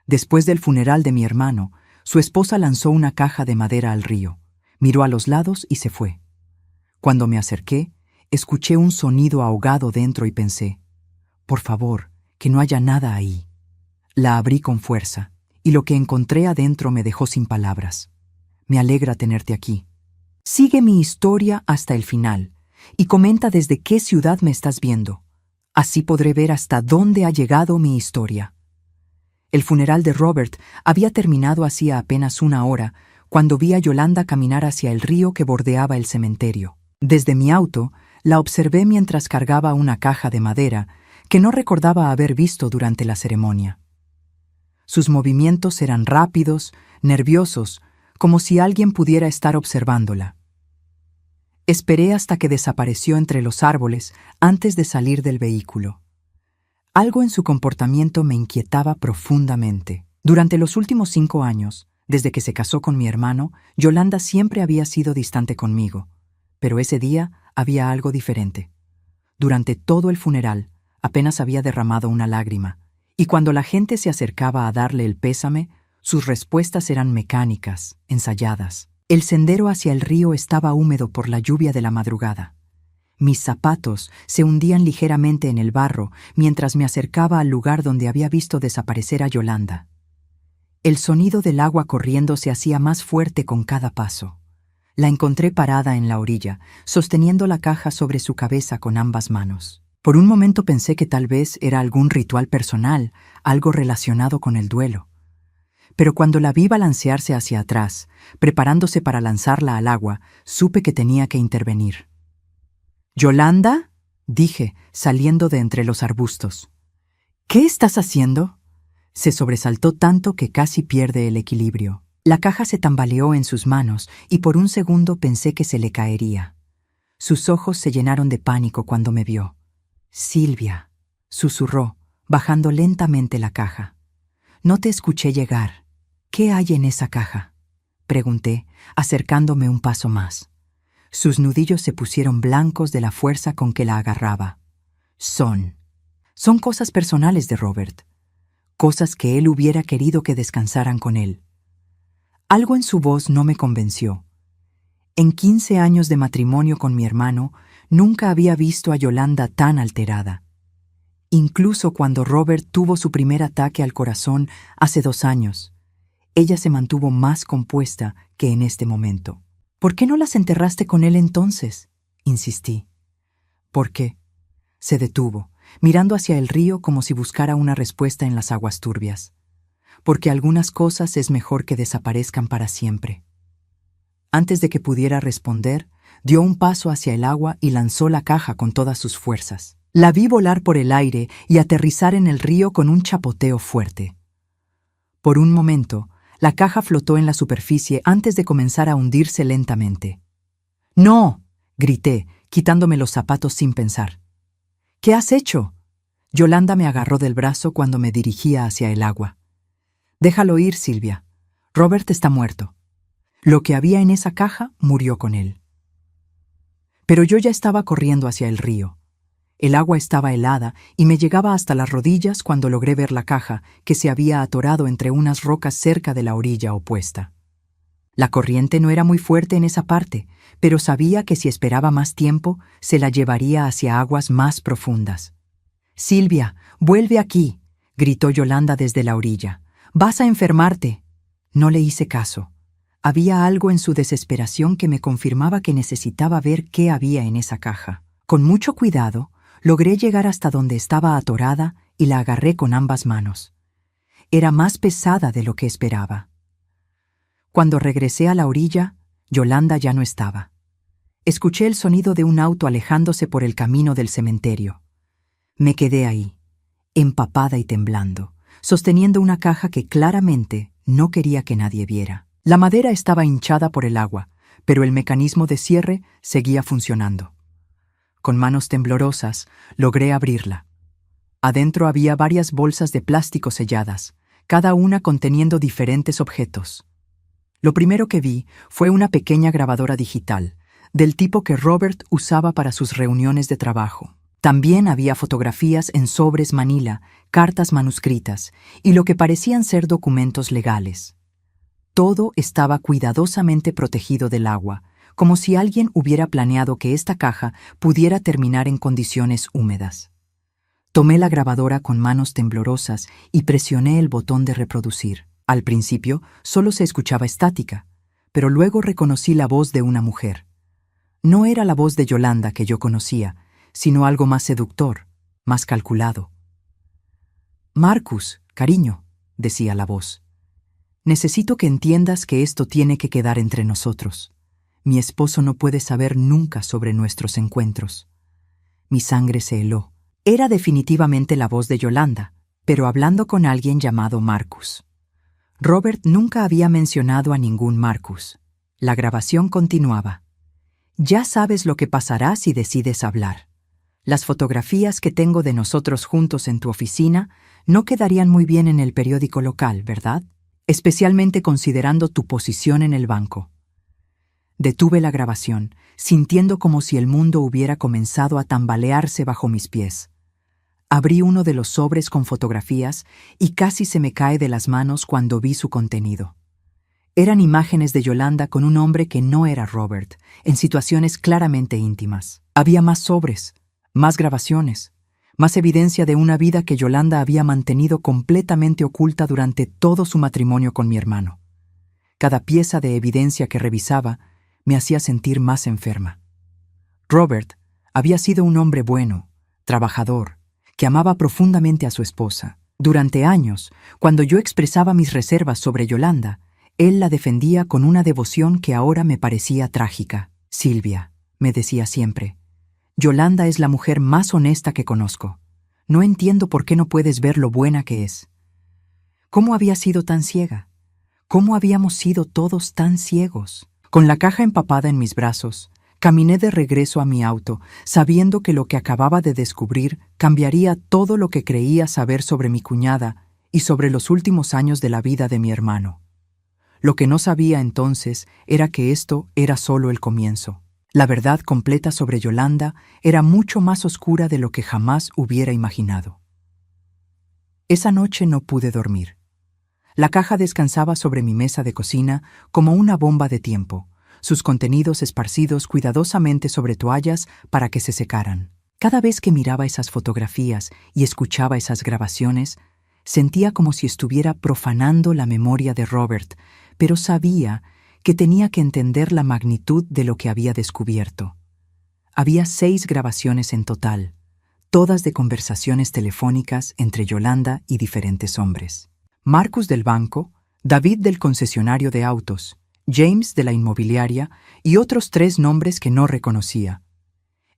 Después del funeral de mi hermano, su esposa lanzó una caja de madera al río, miró a los lados y se fue. Cuando me acerqué, escuché un sonido ahogado dentro y pensé, por favor, que no haya nada ahí. La abrí con fuerza, y lo que encontré adentro me dejó sin palabras. Me alegra tenerte aquí. Sigue mi historia hasta el final, y comenta desde qué ciudad me estás viendo. Así podré ver hasta dónde ha llegado mi historia. El funeral de Robert había terminado hacía apenas una hora, cuando vi a Yolanda caminar hacia el río que bordeaba el cementerio. Desde mi auto, la observé mientras cargaba una caja de madera que no recordaba haber visto durante la ceremonia. Sus movimientos eran rápidos, nerviosos, como si alguien pudiera estar observándola. Esperé hasta que desapareció entre los árboles antes de salir del vehículo. Algo en su comportamiento me inquietaba profundamente. Durante los últimos 5 años, desde que se casó con mi hermano, Yolanda siempre había sido distante conmigo, pero ese día había algo diferente. Durante todo el funeral, apenas había derramado una lágrima, y cuando la gente se acercaba a darle el pésame, sus respuestas eran mecánicas, ensayadas. El sendero hacia el río estaba húmedo por la lluvia de la madrugada. Mis zapatos se hundían ligeramente en el barro mientras me acercaba al lugar donde había visto desaparecer a Yolanda. El sonido del agua corriendo se hacía más fuerte con cada paso. La encontré parada en la orilla, sosteniendo la caja sobre su cabeza con ambas manos. Por un momento pensé que tal vez era algún ritual personal, algo relacionado con el duelo. Pero cuando la vi balancearse hacia atrás, preparándose para lanzarla al agua, supe que tenía que intervenir. «¿Yolanda?», dije, saliendo de entre los arbustos. «¿Qué estás haciendo?». Se sobresaltó tanto que casi pierde el equilibrio. La caja se tambaleó en sus manos y por un segundo pensé que se le caería. Sus ojos se llenaron de pánico cuando me vio. «Silvia», susurró, bajando lentamente la caja. «No te escuché llegar. ¿Qué hay en esa caja?», pregunté, acercándome un paso más. Sus nudillos se pusieron blancos de la fuerza con que la agarraba. Son cosas personales de Robert. Cosas que él hubiera querido que descansaran con él. Algo en su voz no me convenció. En 15 años de matrimonio con mi hermano, nunca había visto a Yolanda tan alterada. Incluso cuando Robert tuvo su primer ataque al corazón hace 2 años, ella se mantuvo más compuesta que en este momento. «¿Por qué no las enterraste con él entonces?», insistí. «¿Por qué?». Se detuvo, mirando hacia el río como si buscara una respuesta en las aguas turbias. «Porque algunas cosas es mejor que desaparezcan para siempre». Antes de que pudiera responder, dio un paso hacia el agua y lanzó la caja con todas sus fuerzas. La vi volar por el aire y aterrizar en el río con un chapoteo fuerte. Por un momento, la caja flotó en la superficie antes de comenzar a hundirse lentamente. «¡No!», grité, quitándome los zapatos sin pensar. «¿Qué has hecho?». Yolanda me agarró del brazo cuando me dirigía hacia el agua. «Déjalo ir, Silvia. Robert está muerto. Lo que había en esa caja murió con él». Pero yo ya estaba corriendo hacia el río. El agua estaba helada y me llegaba hasta las rodillas cuando logré ver la caja, que se había atorado entre unas rocas cerca de la orilla opuesta. La corriente no era muy fuerte en esa parte, pero sabía que si esperaba más tiempo, se la llevaría hacia aguas más profundas. «Silvia, vuelve aquí», gritó Yolanda desde la orilla. «Vas a enfermarte». No le hice caso. Había algo en su desesperación que me confirmaba que necesitaba ver qué había en esa caja. Con mucho cuidado, logré llegar hasta donde estaba atorada y la agarré con ambas manos. Era más pesada de lo que esperaba. Cuando regresé a la orilla, Yolanda ya no estaba. Escuché el sonido de un auto alejándose por el camino del cementerio. Me quedé ahí, empapada y temblando, sosteniendo una caja que claramente no quería que nadie viera. La madera estaba hinchada por el agua, pero el mecanismo de cierre seguía funcionando. Con manos temblorosas, logré abrirla. Adentro había varias bolsas de plástico selladas, cada una conteniendo diferentes objetos. Lo primero que vi fue una pequeña grabadora digital, del tipo que Robert usaba para sus reuniones de trabajo. También había fotografías en sobres manila cartas manuscritas y lo que parecían ser documentos legales. Todo estaba cuidadosamente protegido del agua, como si alguien hubiera planeado que esta caja pudiera terminar en condiciones húmedas. Tomé la grabadora con manos temblorosas y presioné el botón de reproducir. Al principio solo se escuchaba estática, pero luego reconocí la voz de una mujer. No era la voz de Yolanda que yo conocía, sino algo más seductor, más calculado. «Marcus, cariño», decía la voz. «Necesito que entiendas que esto tiene que quedar entre nosotros. Mi esposo no puede saber nunca sobre nuestros encuentros». Mi sangre se heló. Era definitivamente la voz de Yolanda, pero hablando con alguien llamado Marcus. Robert nunca había mencionado a ningún Marcus. La grabación continuaba. «Ya sabes lo que pasará si decides hablar. Las fotografías que tengo de nosotros juntos en tu oficina no quedarían muy bien en el periódico local, ¿verdad? Especialmente considerando tu posición en el banco». Detuve la grabación, sintiendo como si el mundo hubiera comenzado a tambalearse bajo mis pies. Abrí uno de los sobres con fotografías y casi se me cae de las manos cuando vi su contenido. Eran imágenes de Yolanda con un hombre que no era Robert, en situaciones claramente íntimas. Había más sobres, más grabaciones, más evidencia de una vida que Yolanda había mantenido completamente oculta durante todo su matrimonio con mi hermano. Cada pieza de evidencia que revisaba me hacía sentir más enferma. Robert había sido un hombre bueno, trabajador, que amaba profundamente a su esposa. Durante años, cuando yo expresaba mis reservas sobre Yolanda, él la defendía con una devoción que ahora me parecía trágica. «Silvia», me decía siempre, «Yolanda es la mujer más honesta que conozco. No entiendo por qué no puedes ver lo buena que es». ¿Cómo había sido tan ciega? ¿Cómo habíamos sido todos tan ciegos? Con la caja empapada en mis brazos, caminé de regreso a mi auto, sabiendo que lo que acababa de descubrir cambiaría todo lo que creía saber sobre mi cuñada y sobre los últimos años de la vida de mi hermano. Lo que no sabía entonces era que esto era solo el comienzo. La verdad completa sobre Yolanda era mucho más oscura de lo que jamás hubiera imaginado. Esa noche no pude dormir. La caja descansaba sobre mi mesa de cocina como una bomba de tiempo, sus contenidos esparcidos cuidadosamente sobre toallas para que se secaran. Cada vez que miraba esas fotografías y escuchaba esas grabaciones, sentía como si estuviera profanando la memoria de Robert, pero sabía que tenía que entender la magnitud de lo que había descubierto. Había 6 grabaciones en total, todas de conversaciones telefónicas entre Yolanda y diferentes hombres. Marcus del banco, David del concesionario de autos, James de la inmobiliaria y otros 3 nombres que no reconocía.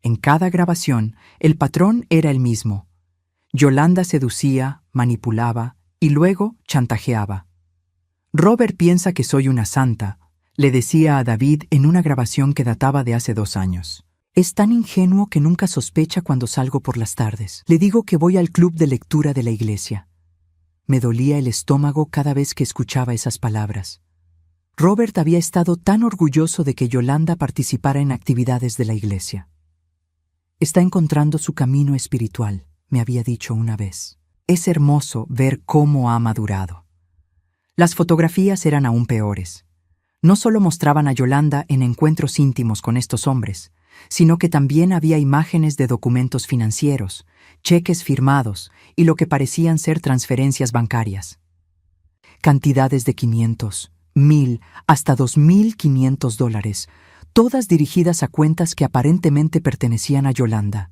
En cada grabación, el patrón era el mismo. Yolanda seducía, manipulaba y luego chantajeaba. «Robert piensa que soy una santa», le decía a David en una grabación que databa de hace 2 años. «Es tan ingenuo que nunca sospecha cuando salgo por las tardes. Le digo que voy al club de lectura de la iglesia». Me dolía el estómago cada vez que escuchaba esas palabras. Robert había estado tan orgulloso de que Yolanda participara en actividades de la iglesia. «Está encontrando su camino espiritual», me había dicho una vez. Es hermoso ver cómo ha madurado. Las fotografías eran aún peores. No solo mostraban a Yolanda en encuentros íntimos con estos hombres, sino que también había imágenes de documentos financieros, cheques firmados y lo que parecían ser transferencias bancarias. Cantidades de 500, 1,000, hasta $2,500, todas dirigidas a cuentas que aparentemente pertenecían a Yolanda.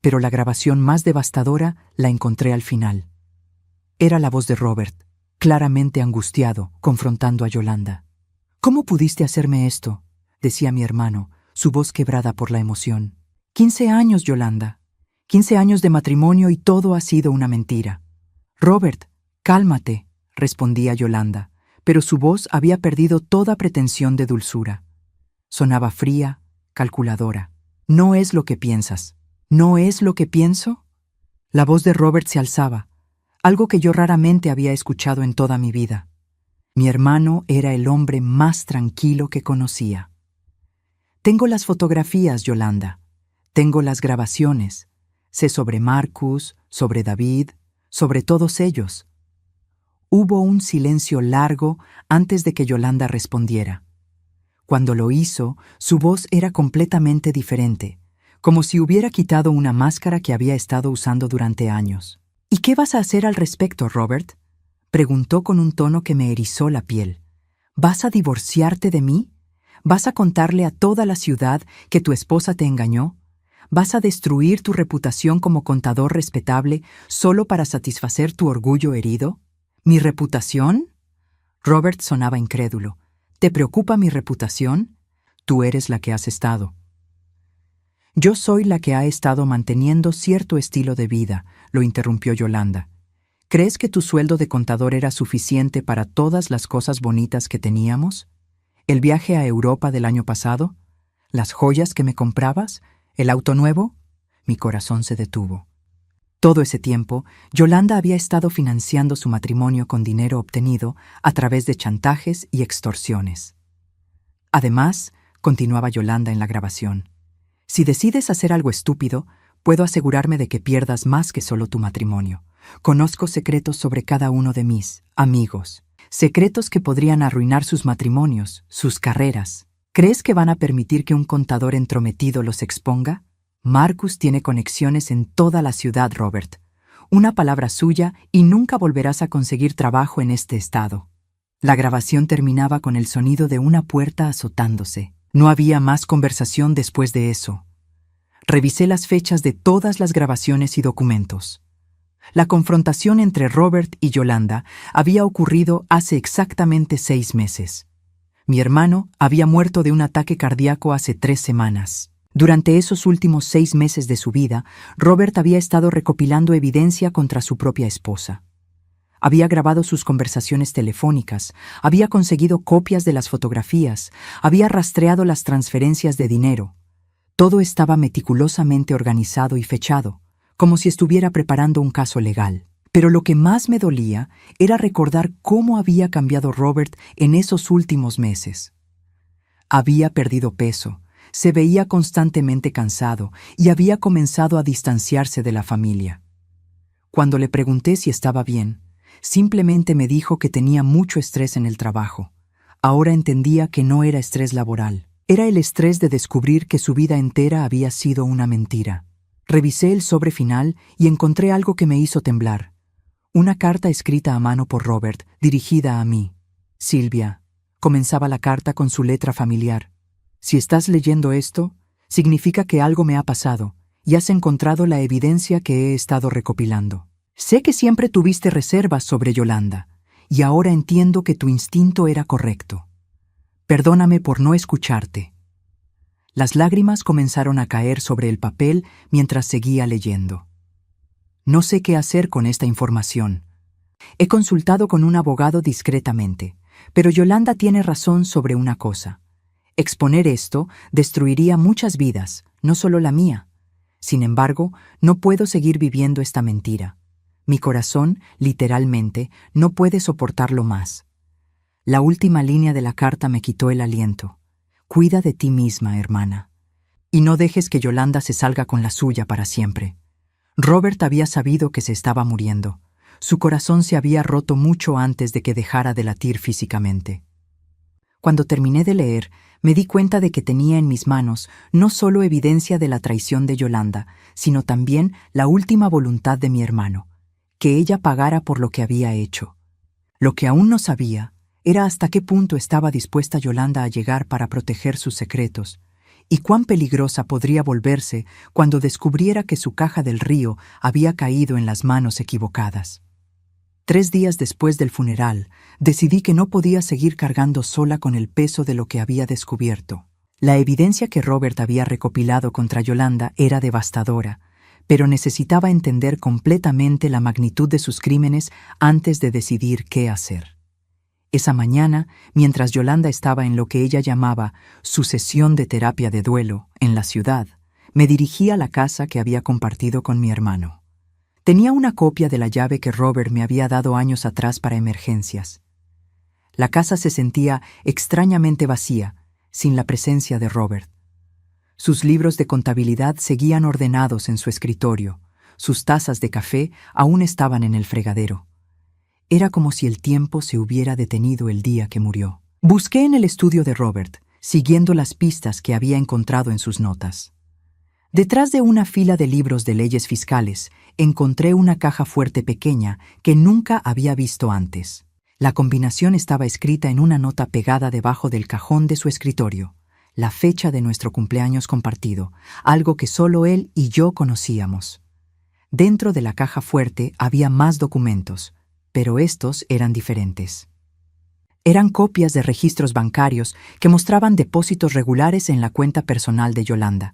Pero la grabación más devastadora la encontré al final. Era la voz de Robert, claramente angustiado, confrontando a Yolanda. «¿Cómo pudiste hacerme esto?», decía mi hermano, su voz quebrada por la emoción. 15 años, Yolanda. 15 años de matrimonio y todo ha sido una mentira». «Robert, cálmate», respondía Yolanda, pero su voz había perdido toda pretensión de dulzura. Sonaba fría, calculadora. «No es lo que piensas». «¿No es lo que pienso?». La voz de Robert se alzaba, algo que yo raramente había escuchado en toda mi vida. Mi hermano era el hombre más tranquilo que conocía. «Tengo las fotografías, Yolanda. Tengo las grabaciones. Sé sobre Marcus, sobre David, sobre todos ellos. Hubo un silencio largo antes de que Yolanda respondiera. Cuando lo hizo, su voz era completamente diferente, como si hubiera quitado una máscara que había estado usando durante años. ¿Y qué vas a hacer al respecto, Robert?, preguntó con un tono que me erizó la piel. ¿Vas a divorciarte de mí? ¿Vas a contarle a toda la ciudad que tu esposa te engañó? ¿Vas a destruir tu reputación como contador respetable solo para satisfacer tu orgullo herido? ¿Mi reputación? Robert sonaba incrédulo. ¿Te preocupa mi reputación? Tú eres la que has estado. Yo soy la que ha estado manteniendo cierto estilo de vida, lo interrumpió Yolanda. ¿Crees que tu sueldo de contador era suficiente para todas las cosas bonitas que teníamos? ¿El viaje a Europa del año pasado? ¿Las joyas que me comprabas? ¿El auto nuevo? Mi corazón se detuvo. Todo ese tiempo, Yolanda había estado financiando su matrimonio con dinero obtenido a través de chantajes y extorsiones. Además, continuaba Yolanda en la grabación, si decides hacer algo estúpido, puedo asegurarme de que pierdas más que solo tu matrimonio. Conozco secretos sobre cada uno de mis amigos, secretos que podrían arruinar sus matrimonios, sus carreras. ¿Crees que van a permitir que un contador entrometido los exponga? Marcus tiene conexiones en toda la ciudad, Robert. Una palabra suya y nunca volverás a conseguir trabajo en este estado. La grabación terminaba con el sonido de una puerta azotándose. No había más conversación después de eso. Revisé las fechas de todas las grabaciones y documentos. La confrontación entre Robert y Yolanda había ocurrido hace exactamente 6 meses. Mi hermano había muerto de un ataque cardíaco hace 3 semanas. Durante esos últimos 6 meses de su vida, Robert había estado recopilando evidencia contra su propia esposa. Había grabado sus conversaciones telefónicas, había conseguido copias de las fotografías, había rastreado las transferencias de dinero. Todo estaba meticulosamente organizado y fechado, como si estuviera preparando un caso legal. Pero lo que más me dolía era recordar cómo había cambiado Robert en esos últimos meses. Había perdido peso, se veía constantemente cansado y había comenzado a distanciarse de la familia. Cuando le pregunté si estaba bien, simplemente me dijo que tenía mucho estrés en el trabajo. Ahora entendía que no era estrés laboral. Era el estrés de descubrir que su vida entera había sido una mentira. Revisé el sobre final y encontré algo que me hizo temblar. Una carta escrita a mano por Robert, dirigida a mí. Silvia. Comenzaba la carta con su letra familiar. Si estás leyendo esto, significa que algo me ha pasado y has encontrado la evidencia que he estado recopilando. Sé que siempre tuviste reservas sobre Yolanda, y ahora entiendo que tu instinto era correcto. Perdóname por no escucharte. Las lágrimas comenzaron a caer sobre el papel mientras seguía leyendo. No sé qué hacer con esta información. He consultado con un abogado discretamente, pero Yolanda tiene razón sobre una cosa. Exponer esto destruiría muchas vidas, no solo la mía. Sin embargo, no puedo seguir viviendo esta mentira. Mi corazón, literalmente, no puede soportarlo más. La última línea de la carta me quitó el aliento. Cuida de ti misma, hermana. Y no dejes que Yolanda se salga con la suya para siempre. Robert había sabido que se estaba muriendo. Su corazón se había roto mucho antes de que dejara de latir físicamente. Cuando terminé de leer, me di cuenta de que tenía en mis manos no solo evidencia de la traición de Yolanda, sino también la última voluntad de mi hermano, que ella pagara por lo que había hecho. Lo que aún no sabía era hasta qué punto estaba dispuesta Yolanda a llegar para proteger sus secretos, y cuán peligrosa podría volverse cuando descubriera que su caja del río había caído en las manos equivocadas. 3 días después del funeral, decidí que no podía seguir cargando sola con el peso de lo que había descubierto. La evidencia que Robert había recopilado contra Yolanda era devastadora, pero necesitaba entender completamente la magnitud de sus crímenes antes de decidir qué hacer. Esa mañana, mientras Yolanda estaba en lo que ella llamaba su sesión de terapia de duelo en la ciudad, me dirigí a la casa que había compartido con mi hermano. Tenía una copia de la llave que Robert me había dado años atrás para emergencias. La casa se sentía extrañamente vacía, sin la presencia de Robert. Sus libros de contabilidad seguían ordenados en su escritorio, sus tazas de café aún estaban en el fregadero. Era como si el tiempo se hubiera detenido el día que murió. Busqué en el estudio de Robert, siguiendo las pistas que había encontrado en sus notas. Detrás de una fila de libros de leyes fiscales, encontré una caja fuerte pequeña que nunca había visto antes. La combinación estaba escrita en una nota pegada debajo del cajón de su escritorio, la fecha de nuestro cumpleaños compartido, algo que solo él y yo conocíamos. Dentro de la caja fuerte había más documentos, pero estos eran diferentes. Eran copias de registros bancarios que mostraban depósitos regulares en la cuenta personal de Yolanda,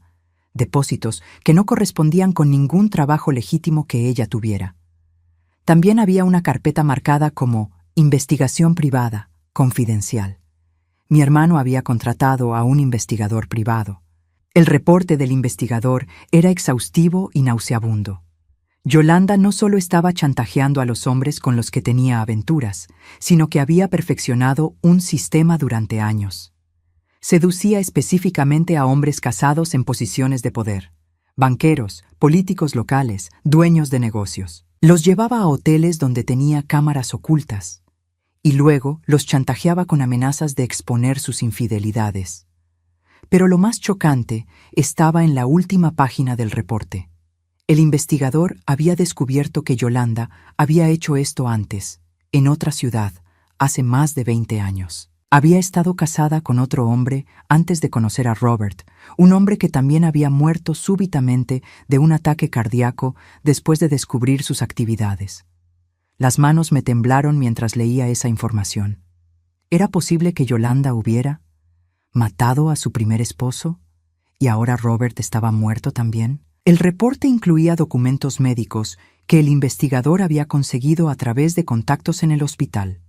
depósitos que no correspondían con ningún trabajo legítimo que ella tuviera. También había una carpeta marcada como Investigación privada, confidencial. Mi hermano había contratado a un investigador privado. El reporte del investigador era exhaustivo y nauseabundo. Yolanda no solo estaba chantajeando a los hombres con los que tenía aventuras, sino que había perfeccionado un sistema durante años. Seducía específicamente a hombres casados en posiciones de poder, banqueros, políticos locales, dueños de negocios. Los llevaba a hoteles donde tenía cámaras ocultas, y luego los chantajeaba con amenazas de exponer sus infidelidades. Pero lo más chocante estaba en la última página del reporte. El investigador había descubierto que Yolanda había hecho esto antes, en otra ciudad, hace más de 20 años. Había estado casada con otro hombre antes de conocer a Robert, un hombre que también había muerto súbitamente de un ataque cardíaco después de descubrir sus actividades. Las manos me temblaron mientras leía esa información. ¿Era posible que Yolanda hubiera matado a su primer esposo? ¿Y ahora Robert estaba muerto también? El reporte incluía documentos médicos que el investigador había conseguido a través de contactos en el hospital.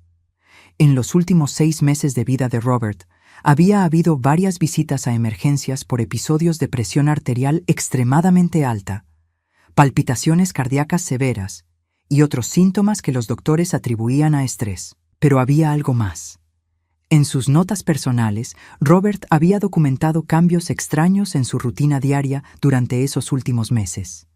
En los últimos 6 meses de vida de Robert, había habido varias visitas a emergencias por episodios de presión arterial extremadamente alta, palpitaciones cardíacas severas y otros síntomas que los doctores atribuían a estrés. Pero había algo más. En sus notas personales, Robert había documentado cambios extraños en su rutina diaria durante esos últimos meses.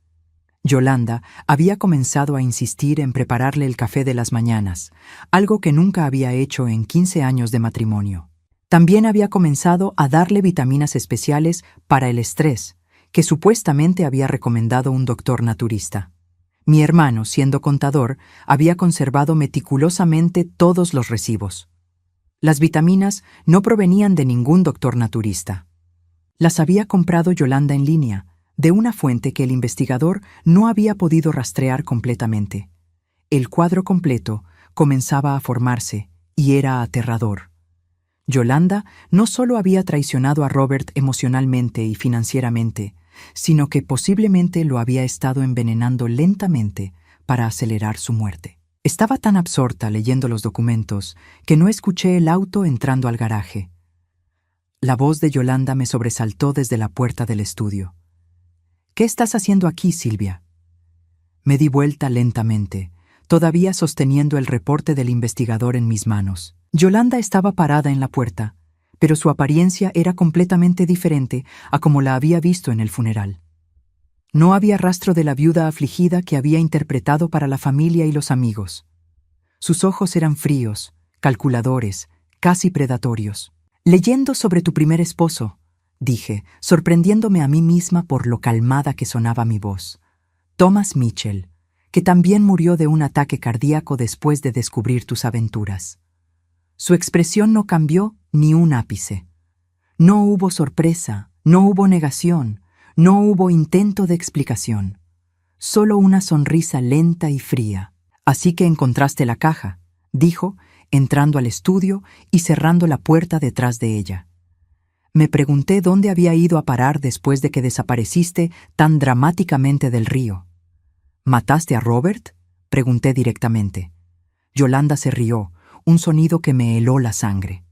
Yolanda había comenzado a insistir en prepararle el café de las mañanas, algo que nunca había hecho en 15 años de matrimonio. También había comenzado a darle vitaminas especiales para el estrés, que supuestamente había recomendado un doctor naturista. Mi hermano, siendo contador, había conservado meticulosamente todos los recibos. Las vitaminas no provenían de ningún doctor naturista. Las había comprado Yolanda en línea, de una fuente que el investigador no había podido rastrear completamente. El cuadro completo comenzaba a formarse y era aterrador. Yolanda no solo había traicionado a Robert emocionalmente y financieramente, sino que posiblemente lo había estado envenenando lentamente para acelerar su muerte. Estaba tan absorta leyendo los documentos que no escuché el auto entrando al garaje. La voz de Yolanda me sobresaltó desde la puerta del estudio. «¿Qué estás haciendo aquí, Silvia?» Me di vuelta lentamente, todavía sosteniendo el reporte del investigador en mis manos. Yolanda estaba parada en la puerta, pero su apariencia era completamente diferente a como la había visto en el funeral. No había rastro de la viuda afligida que había interpretado para la familia y los amigos. Sus ojos eran fríos, calculadores, casi predatorios. «Leyendo sobre tu primer esposo», dije, sorprendiéndome a mí misma por lo calmada que sonaba mi voz. «Thomas Mitchell, que también murió de un ataque cardíaco después de descubrir tus aventuras». Su expresión no cambió ni un ápice. No hubo sorpresa, no hubo negación, no hubo intento de explicación. Solo una sonrisa lenta y fría. «Así que encontraste la caja», dijo, entrando al estudio y cerrando la puerta detrás de ella. Me pregunté dónde había ido a parar después de que desapareciste tan dramáticamente del río. «¿Mataste a Robert?», pregunté directamente. Yolanda se rió, un sonido que me heló la sangre.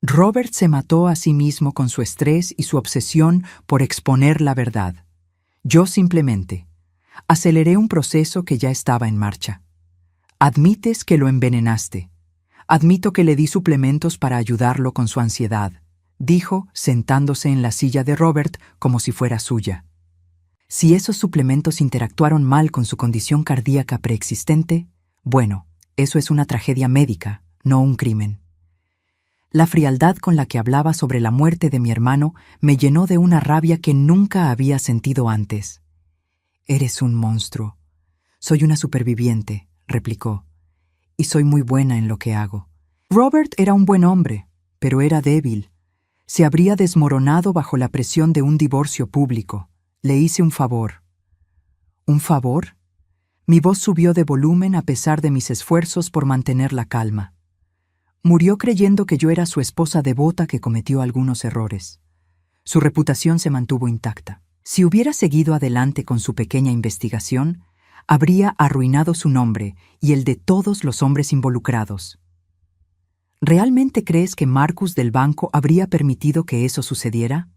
Robert se mató a sí mismo con su estrés y su obsesión por exponer la verdad. Yo simplemente aceleré un proceso que ya estaba en marcha. «Admites que lo envenenaste. Admito que le di suplementos para ayudarlo con su ansiedad», dijo, sentándose en la silla de Robert como si fuera suya. Si esos suplementos interactuaron mal con su condición cardíaca preexistente, bueno, eso es una tragedia médica, no un crimen. La frialdad con la que hablaba sobre la muerte de mi hermano me llenó de una rabia que nunca había sentido antes. «Eres un monstruo. Soy una superviviente», replicó, «y soy muy buena en lo que hago». Robert era un buen hombre, pero era débil. Se habría desmoronado bajo la presión de un divorcio público. Le hice un favor. ¿Un favor? Mi voz subió de volumen a pesar de mis esfuerzos por mantener la calma. Murió creyendo que yo era su esposa devota que cometió algunos errores. Su reputación se mantuvo intacta. Si hubiera seguido adelante con su pequeña investigación, habría arruinado su nombre y el de todos los hombres involucrados. ¿Realmente crees que Marcus del banco habría permitido que eso sucediera?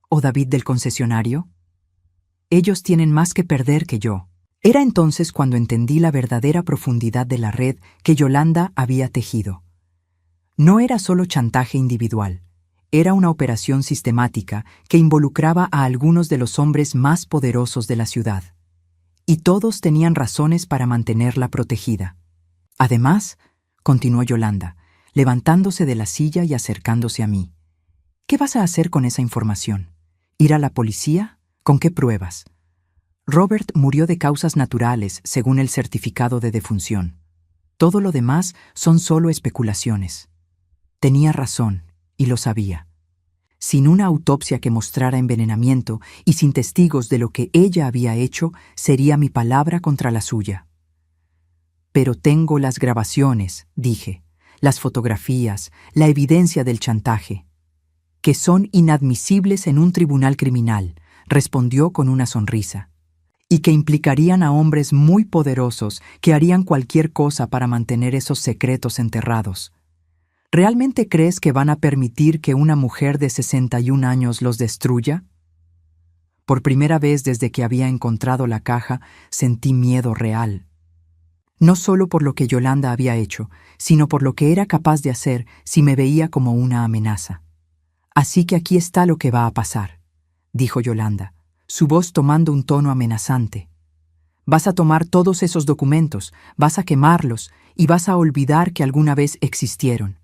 ¿O David del concesionario? Ellos tienen más que perder que yo. Era entonces cuando entendí la verdadera profundidad de la red que Yolanda había tejido. No era solo chantaje individual, era una operación sistemática que involucraba a algunos de los hombres más poderosos de la ciudad. Y todos tenían razones para mantenerla protegida. Además, continuó Yolanda, levantándose de la silla y acercándose a mí. ¿Qué vas a hacer con esa información? ¿Ir a la policía? ¿Con qué pruebas? Robert murió de causas naturales, según el certificado de defunción. Todo lo demás son solo especulaciones. Tenía razón, y lo sabía. Sin una autopsia que mostrara envenenamiento y sin testigos de lo que ella había hecho, sería mi palabra contra la suya. Pero tengo las grabaciones, dije, las fotografías, la evidencia del chantaje, que son inadmisibles en un tribunal criminal, respondió con una sonrisa, y que implicarían a hombres muy poderosos que harían cualquier cosa para mantener esos secretos enterrados. ¿Realmente crees que van a permitir que una mujer de 61 años los destruya? Por primera vez desde que había encontrado la caja, sentí miedo real. No solo por lo que Yolanda había hecho, sino por lo que era capaz de hacer si me veía como una amenaza. Así que aquí está lo que va a pasar, dijo Yolanda, su voz tomando un tono amenazante. Vas a tomar todos esos documentos, vas a quemarlos y vas a olvidar que alguna vez existieron.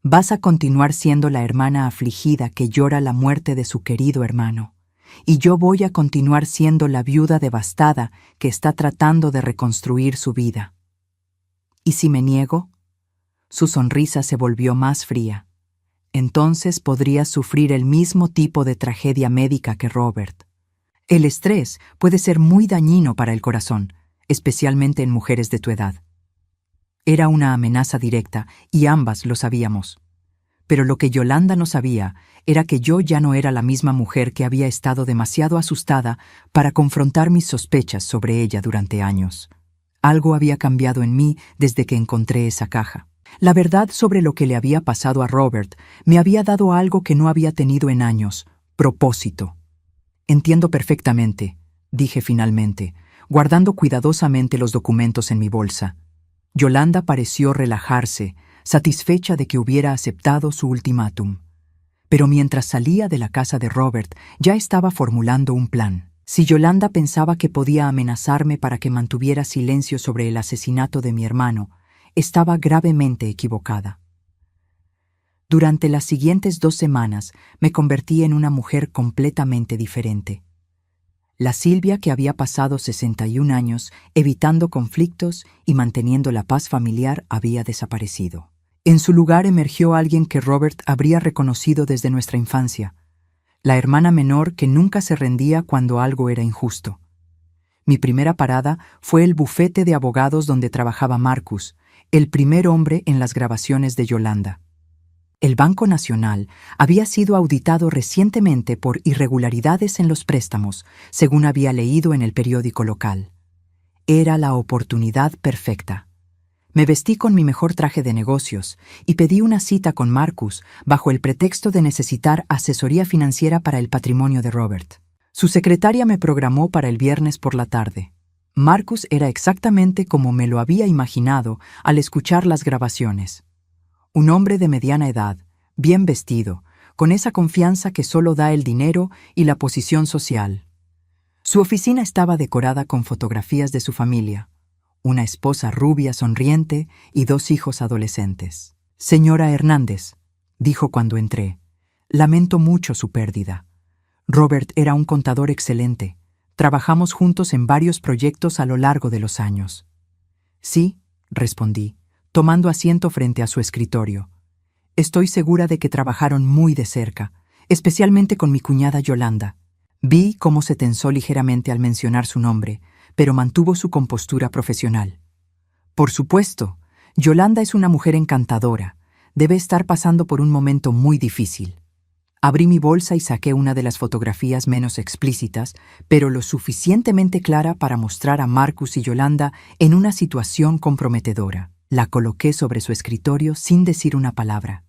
Vas a continuar siendo la hermana afligida que llora la muerte de su querido hermano, y yo voy a continuar siendo la viuda devastada que está tratando de reconstruir su vida. ¿Y si me niego? Su sonrisa se volvió más fría. Entonces podrías sufrir el mismo tipo de tragedia médica que Robert. El estrés puede ser muy dañino para el corazón, especialmente en mujeres de tu edad. Era una amenaza directa y ambas lo sabíamos. Pero lo que Yolanda no sabía era que yo ya no era la misma mujer que había estado demasiado asustada para confrontar mis sospechas sobre ella durante años. Algo había cambiado en mí desde que encontré esa caja. La verdad sobre lo que le había pasado a Robert me había dado algo que no había tenido en años: propósito. Entiendo perfectamente, dije finalmente, guardando cuidadosamente los documentos en mi bolsa. Yolanda pareció relajarse, satisfecha de que hubiera aceptado su ultimátum. Pero mientras salía de la casa de Robert, ya estaba formulando un plan. Si Yolanda pensaba que podía amenazarme para que mantuviera silencio sobre el asesinato de mi hermano, estaba gravemente equivocada. Durante las siguientes 2 semanas me convertí en una mujer completamente diferente. La Silvia que había pasado 61 años evitando conflictos y manteniendo la paz familiar había desaparecido. En su lugar emergió alguien que Robert habría reconocido desde nuestra infancia, la hermana menor que nunca se rendía cuando algo era injusto. Mi primera parada fue el bufete de abogados donde trabajaba Marcus, el primer hombre en las grabaciones de Yolanda. El Banco Nacional había sido auditado recientemente por irregularidades en los préstamos, según había leído en el periódico local. Era la oportunidad perfecta. Me vestí con mi mejor traje de negocios y pedí una cita con Marcus bajo el pretexto de necesitar asesoría financiera para el patrimonio de Robert. Su secretaria me programó para el viernes por la tarde. Marcus era exactamente como me lo había imaginado al escuchar las grabaciones. Un hombre de mediana edad, bien vestido, con esa confianza que solo da el dinero y la posición social. Su oficina estaba decorada con fotografías de su familia, una esposa rubia sonriente y 2 hijos adolescentes. «Señora Hernández», dijo cuando entré, «lamento mucho su pérdida. Robert era un contador excelente. Trabajamos juntos en varios proyectos a lo largo de los años». «Sí», respondí, tomando asiento frente a su escritorio. «Estoy segura de que trabajaron muy de cerca, especialmente con mi cuñada Yolanda». Vi cómo se tensó ligeramente al mencionar su nombre, pero mantuvo su compostura profesional. «Por supuesto, Yolanda es una mujer encantadora. Debe estar pasando por un momento muy difícil». Abrí mi bolsa y saqué una de las fotografías menos explícitas, pero lo suficientemente clara para mostrar a Marcus y Yolanda en una situación comprometedora. La coloqué sobre su escritorio sin decir una palabra.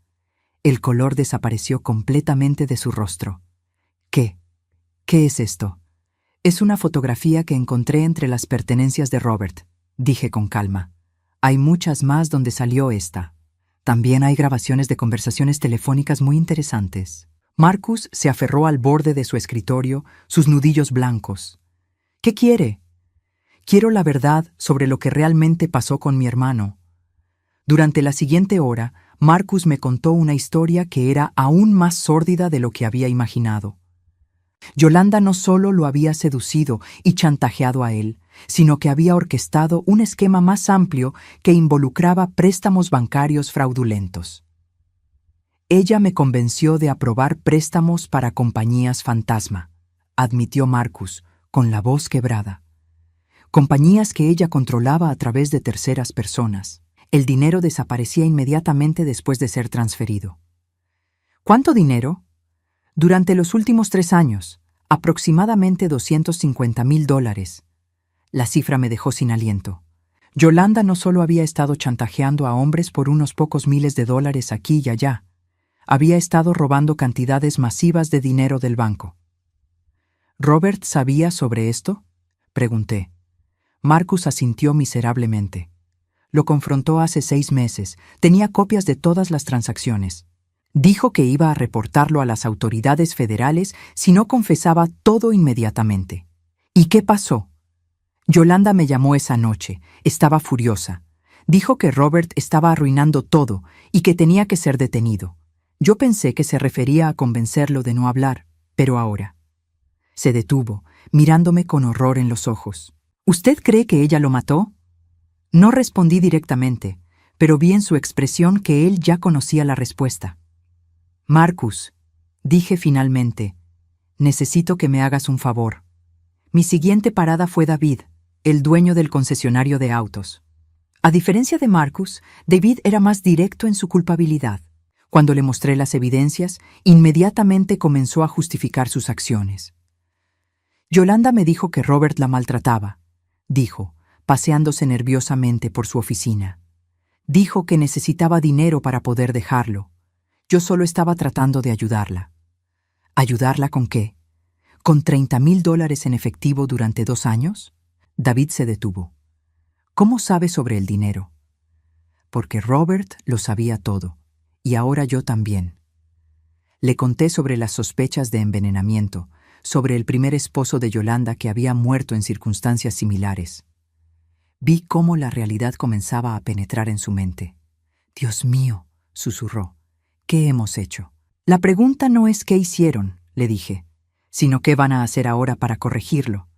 El color desapareció completamente de su rostro. «¿Qué? ¿Qué es esto?» «Es una fotografía que encontré entre las pertenencias de Robert», dije con calma. «Hay muchas más donde salió esta. También hay grabaciones de conversaciones telefónicas muy interesantes». Marcus se aferró al borde de su escritorio, sus nudillos blancos. «¿Qué quiere?» «Quiero la verdad sobre lo que realmente pasó con mi hermano». Durante la siguiente hora, Marcus me contó una historia que era aún más sórdida de lo que había imaginado. Yolanda no solo lo había seducido y chantajeado a él, sino que había orquestado un esquema más amplio que involucraba préstamos bancarios fraudulentos. «Ella me convenció de aprobar préstamos para compañías fantasma», admitió Marcus, con la voz quebrada. «Compañías que ella controlaba a través de terceras personas. El dinero desaparecía inmediatamente después de ser transferido». «¿Cuánto dinero?» «Durante los últimos 3 años, aproximadamente $250,000. La cifra me dejó sin aliento. Yolanda no solo había estado chantajeando a hombres por unos pocos miles de dólares aquí y allá, había estado robando cantidades masivas de dinero del banco. «¿Robert sabía sobre esto?», pregunté. Marcus asintió miserablemente. Lo confrontó hace 6 meses, tenía copias de todas las transacciones. Dijo que iba a reportarlo a las autoridades federales si no confesaba todo inmediatamente. ¿Y qué pasó? Yolanda me llamó esa noche, estaba furiosa. Dijo que Robert estaba arruinando todo y que tenía que ser detenido. Yo pensé que se refería a convencerlo de no hablar, pero ahora. Se detuvo, mirándome con horror en los ojos. «¿Usted cree que ella lo mató?» No respondí directamente, pero vi en su expresión que él ya conocía la respuesta. «Marcus», dije finalmente, «necesito que me hagas un favor». Mi siguiente parada fue David, el dueño del concesionario de autos. A diferencia de Marcus, David era más directo en su culpabilidad. Cuando le mostré las evidencias, inmediatamente comenzó a justificar sus acciones. «Yolanda me dijo que Robert la maltrataba», dijo, paseándose nerviosamente por su oficina. «Dijo que necesitaba dinero para poder dejarlo. Yo solo estaba tratando de ayudarla». «¿Ayudarla con qué? ¿Con $30,000 en efectivo durante 2 años?» David se detuvo. «¿Cómo sabe sobre el dinero?» «Porque Robert lo sabía todo. Y ahora yo también». Le conté sobre las sospechas de envenenamiento, sobre el primer esposo de Yolanda que había muerto en circunstancias similares. Vi cómo la realidad comenzaba a penetrar en su mente. «Dios mío», susurró, «¿qué hemos hecho?» «La pregunta no es qué hicieron», le dije, «sino qué van a hacer ahora para corregirlo».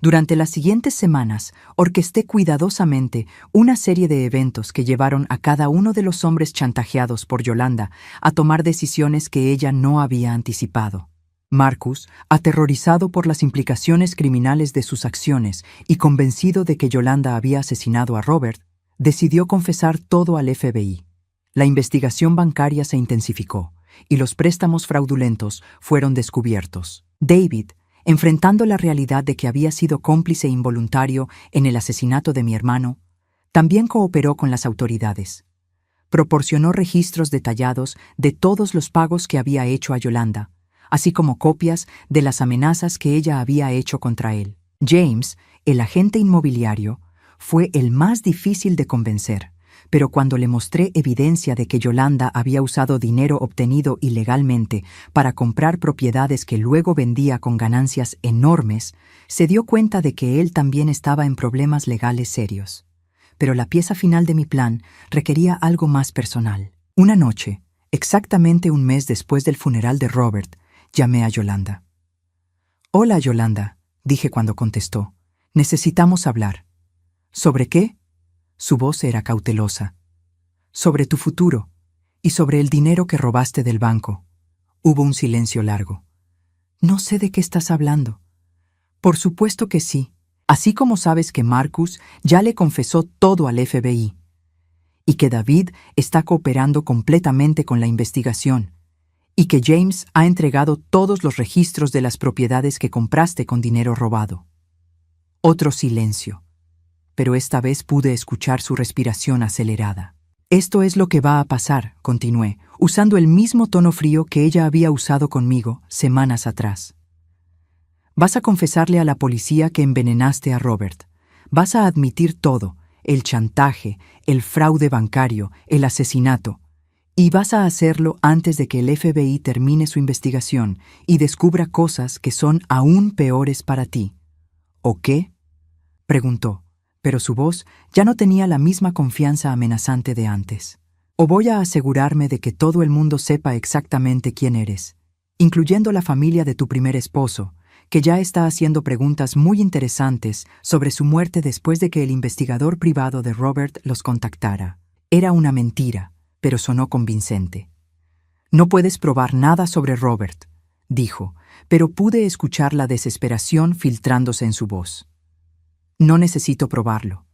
Durante las siguientes semanas, orquesté cuidadosamente una serie de eventos que llevaron a cada uno de los hombres chantajeados por Yolanda a tomar decisiones que ella no había anticipado. Marcus, aterrorizado por las implicaciones criminales de sus acciones y convencido de que Yolanda había asesinado a Robert, decidió confesar todo al FBI. La investigación bancaria se intensificó y los préstamos fraudulentos fueron descubiertos. David, enfrentando la realidad de que había sido cómplice involuntario en el asesinato de mi hermano, también cooperó con las autoridades. Proporcionó registros detallados de todos los pagos que había hecho a Yolanda, así como copias de las amenazas que ella había hecho contra él. James, el agente inmobiliario, fue el más difícil de convencer, pero cuando le mostré evidencia de que Yolanda había usado dinero obtenido ilegalmente para comprar propiedades que luego vendía con ganancias enormes, se dio cuenta de que él también estaba en problemas legales serios. Pero la pieza final de mi plan requería algo más personal. Una noche, exactamente un mes después del funeral de Robert, llamé a Yolanda. «Hola, Yolanda», dije cuando contestó. «Necesitamos hablar». «¿Sobre qué?». Su voz era cautelosa. «Sobre tu futuro y sobre el dinero que robaste del banco». Hubo un silencio largo. «No sé de qué estás hablando». «Por supuesto que sí. Así como sabes que Marcus ya le confesó todo al FBI y que David está cooperando completamente con la investigación y que James ha entregado todos los registros de las propiedades que compraste con dinero robado». Otro silencio, pero esta vez pude escuchar su respiración acelerada. «Esto es lo que va a pasar», continué, usando el mismo tono frío que ella había usado conmigo semanas atrás. «Vas a confesarle a la policía que envenenaste a Robert. Vas a admitir todo, el chantaje, el fraude bancario, el asesinato. Y vas a hacerlo antes de que el FBI termine su investigación y descubra cosas que son aún peores para ti». «¿O qué?», preguntó, pero su voz ya no tenía la misma confianza amenazante de antes. «O voy a asegurarme de que todo el mundo sepa exactamente quién eres, incluyendo la familia de tu primer esposo, que ya está haciendo preguntas muy interesantes sobre su muerte después de que el investigador privado de Robert los contactara». Era una mentira, pero sonó convincente. «No puedes probar nada sobre Robert», dijo, pero pude escuchar la desesperación filtrándose en su voz. «No necesito probarlo.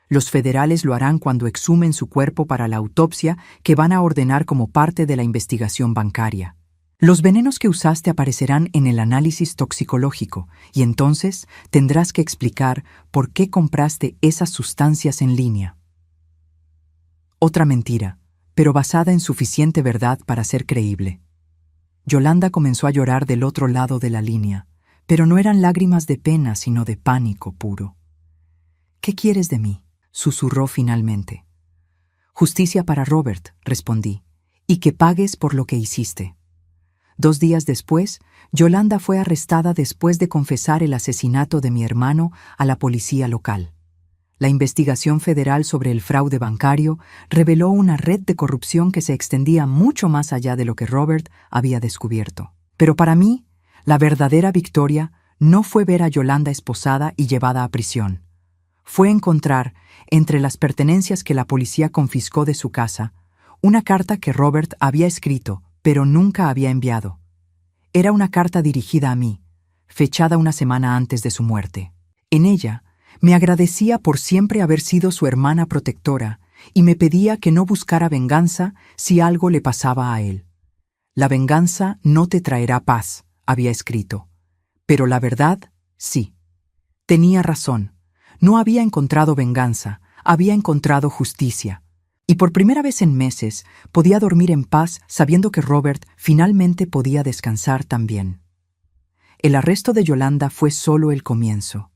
Los federales lo harán cuando exhumen su cuerpo para la autopsia que van a ordenar como parte de la investigación bancaria. Los venenos que usaste aparecerán en el análisis toxicológico y entonces tendrás que explicar por qué compraste esas sustancias en línea». Otra mentira, pero basada en suficiente verdad para ser creíble. Yolanda comenzó a llorar del otro lado de la línea, pero no eran lágrimas de pena, sino de pánico puro. «¿Qué quieres de mí?», susurró finalmente. «Justicia para Robert», respondí, «y que pagues por lo que hiciste». 2 días después, Yolanda fue arrestada después de confesar el asesinato de mi hermano a la policía local. La investigación federal sobre el fraude bancario reveló una red de corrupción que se extendía mucho más allá de lo que Robert había descubierto. Pero para mí, la verdadera victoria no fue ver a Yolanda esposada y llevada a prisión. Fue encontrar, entre las pertenencias que la policía confiscó de su casa, una carta que Robert había escrito, pero nunca había enviado. Era una carta dirigida a mí, fechada una semana antes de su muerte. En ella, me agradecía por siempre haber sido su hermana protectora y me pedía que no buscara venganza si algo le pasaba a él. «La venganza no te traerá paz», había escrito. Pero la verdad, sí. Tenía razón. No había encontrado venganza, había encontrado justicia. Y por primera vez en meses podía dormir en paz sabiendo que Robert finalmente podía descansar también. El arresto de Yolanda fue solo el comienzo.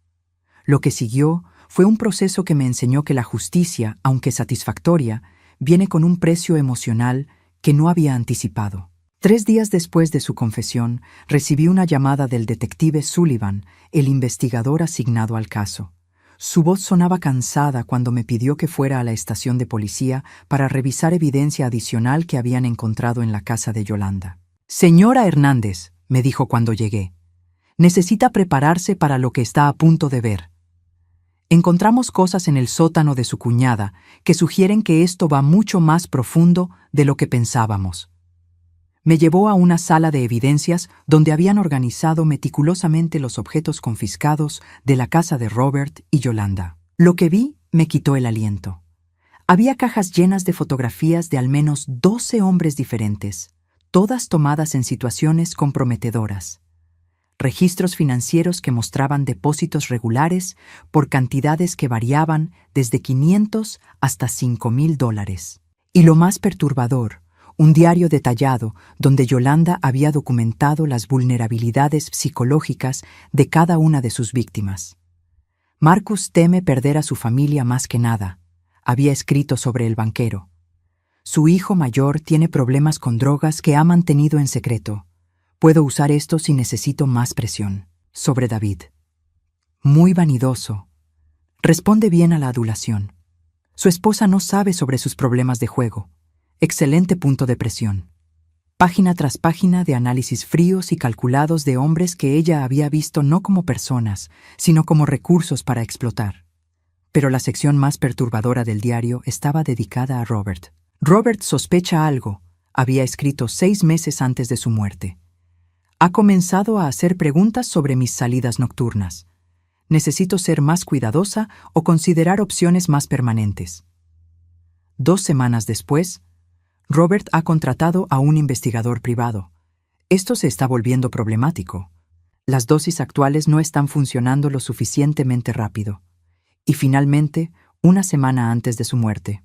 Lo que siguió fue un proceso que me enseñó que la justicia, aunque satisfactoria, viene con un precio emocional que no había anticipado. 3 días después de su confesión, recibí una llamada del detective Sullivan, el investigador asignado al caso. Su voz sonaba cansada cuando me pidió que fuera a la estación de policía para revisar evidencia adicional que habían encontrado en la casa de Yolanda. «Señora Hernández», me dijo cuando llegué, «necesita prepararse para lo que está a punto de ver. Encontramos cosas en el sótano de su cuñada que sugieren que esto va mucho más profundo de lo que pensábamos». Me llevó a una sala de evidencias donde habían organizado meticulosamente los objetos confiscados de la casa de Robert y Yolanda. Lo que vi me quitó el aliento. Había cajas llenas de fotografías de al menos 12 hombres diferentes, todas tomadas en situaciones comprometedoras. Registros financieros que mostraban depósitos regulares por cantidades que variaban desde $500 hasta $5,000. Y lo más perturbador, un diario detallado donde Yolanda había documentado las vulnerabilidades psicológicas de cada una de sus víctimas. «Marcus teme perder a su familia más que nada», Había escrito sobre el banquero. Su hijo mayor tiene problemas con drogas que ha mantenido en secreto. Puedo usar esto si necesito más presión. Sobre David. Muy vanidoso. Responde bien a la adulación. Su esposa no sabe sobre sus problemas de juego. Excelente punto de presión. Página tras página de análisis fríos y calculados de hombres que ella había visto no como personas, sino como recursos para explotar. Pero la sección más perturbadora del diario estaba dedicada a Robert. Robert sospecha algo, había escrito 6 meses antes de su muerte. Ha comenzado a hacer preguntas sobre mis salidas nocturnas. Necesito ser más cuidadosa o considerar opciones más permanentes. 2 semanas después, Robert ha contratado a un investigador privado. Esto se está volviendo problemático. Las dosis actuales no están funcionando lo suficientemente rápido. Y finalmente, 1 semana antes de su muerte.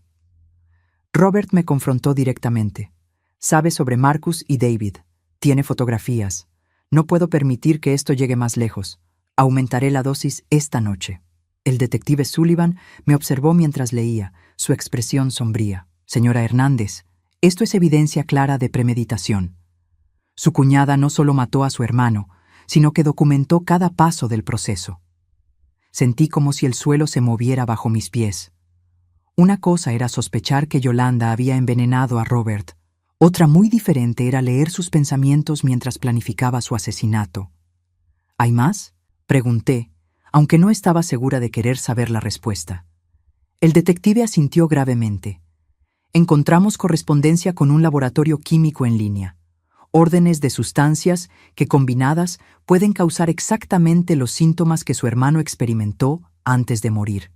Robert me confrontó directamente. Sabe sobre Marcus y David. Tiene fotografías. No puedo permitir que esto llegue más lejos. Aumentaré la dosis esta noche. El detective Sullivan me observó mientras leía, su expresión sombría. Señora Hernández, esto es evidencia clara de premeditación. Su cuñada no solo mató a su hermano, sino que documentó cada paso del proceso. Sentí como si el suelo se moviera bajo mis pies. Una cosa era sospechar que Yolanda había envenenado a Robert. Otra muy diferente era leer sus pensamientos mientras planificaba su asesinato. ¿Hay más?, pregunté, aunque no estaba segura de querer saber la respuesta. El detective asintió gravemente. Encontramos correspondencia con un laboratorio químico en línea. Órdenes de sustancias que, combinadas, pueden causar exactamente los síntomas que su hermano experimentó antes de morir.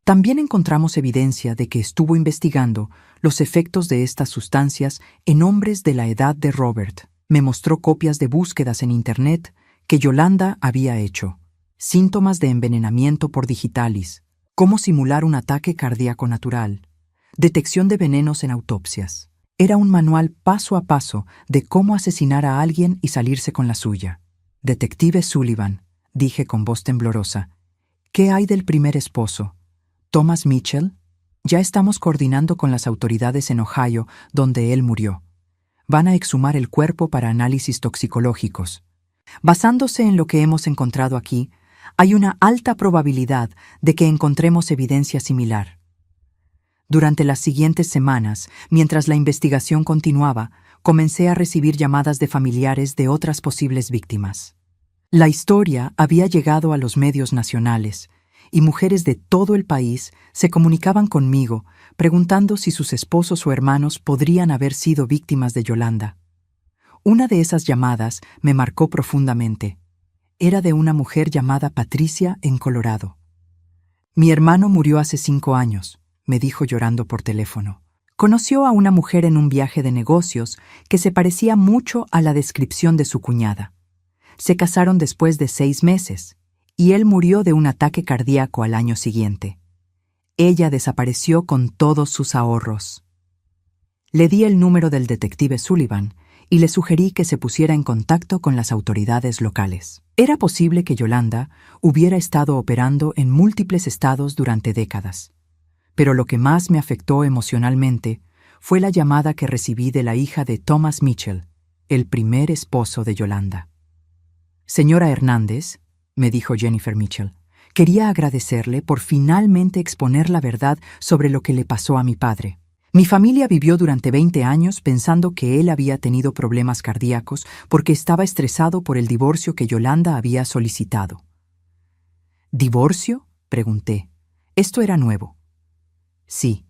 También encontramos evidencia de que estuvo investigando los efectos de estas sustancias en hombres de la edad de Robert. Me mostró copias de búsquedas en Internet que Yolanda había hecho. Síntomas de envenenamiento por digitalis. Cómo simular un ataque cardíaco natural. Detección de venenos en autopsias. Era un manual paso a paso de cómo asesinar a alguien y salirse con la suya. Detective Sullivan, dije con voz temblorosa, ¿qué hay del primer esposo? ¿Thomas Mitchell? Ya estamos coordinando con las autoridades en Ohio, donde él murió. Van a exhumar el cuerpo para análisis toxicológicos. Basándose en lo que hemos encontrado aquí, hay una alta probabilidad de que encontremos evidencia similar. Durante las siguientes semanas, mientras la investigación continuaba, comencé a recibir llamadas de familiares de otras posibles víctimas. La historia había llegado a los medios nacionales, y mujeres de todo el país se comunicaban conmigo, preguntando si sus esposos o hermanos podrían haber sido víctimas de Yolanda. Una de esas llamadas me marcó profundamente. Era de una mujer llamada Patricia en Colorado. Mi hermano murió hace 5 años, me dijo llorando por teléfono. Conoció a una mujer en un viaje de negocios que se parecía mucho a la descripción de su cuñada. Se casaron después de 6 meses, y él murió de un ataque cardíaco al año siguiente. Ella desapareció con todos sus ahorros. Le di el número del detective Sullivan y le sugerí que se pusiera en contacto con las autoridades locales. Era posible que Yolanda hubiera estado operando en múltiples estados durante décadas. Pero lo que más me afectó emocionalmente fue la llamada que recibí de la hija de Thomas Mitchell, el primer esposo de Yolanda. Señora Hernández, me dijo Jennifer Mitchell, quería agradecerle por finalmente exponer la verdad sobre lo que le pasó a mi padre. Mi familia vivió durante 20 años pensando que él había tenido problemas cardíacos porque estaba estresado por el divorcio que Yolanda había solicitado. ¿Divorcio?, pregunté. Esto era nuevo. Sí,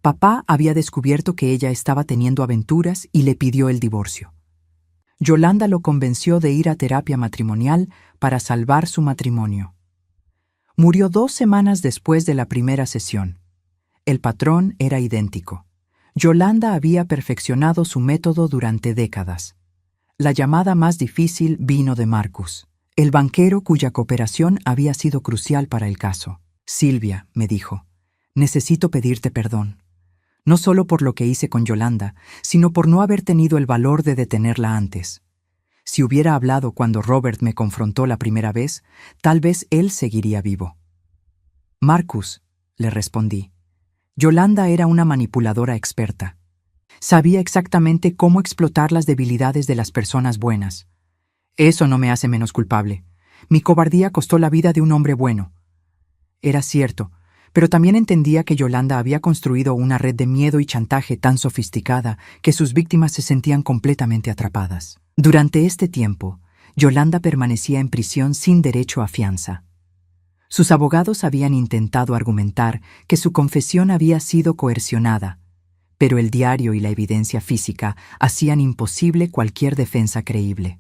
papá había descubierto que ella estaba teniendo aventuras y le pidió el divorcio. Yolanda lo convenció de ir a terapia matrimonial para salvar su matrimonio. Murió 2 semanas después de la primera sesión. El patrón era idéntico. Yolanda había perfeccionado su método durante décadas. La llamada más difícil vino de Marcus, el banquero cuya cooperación había sido crucial para el caso. Silvia, me dijo, necesito pedirte perdón. No solo por lo que hice con Yolanda, sino por no haber tenido el valor de detenerla antes. Si hubiera hablado cuando Robert me confrontó la primera vez, tal vez él seguiría vivo. Marcus, le respondí, Yolanda era una manipuladora experta. Sabía exactamente cómo explotar las debilidades de las personas buenas. Eso no me hace menos culpable. Mi cobardía costó la vida de un hombre bueno. Era cierto, pero también entendía que Yolanda había construido una red de miedo y chantaje tan sofisticada que sus víctimas se sentían completamente atrapadas. Durante este tiempo, Yolanda permanecía en prisión sin derecho a fianza. Sus abogados habían intentado argumentar que su confesión había sido coercionada, pero el diario y la evidencia física hacían imposible cualquier defensa creíble.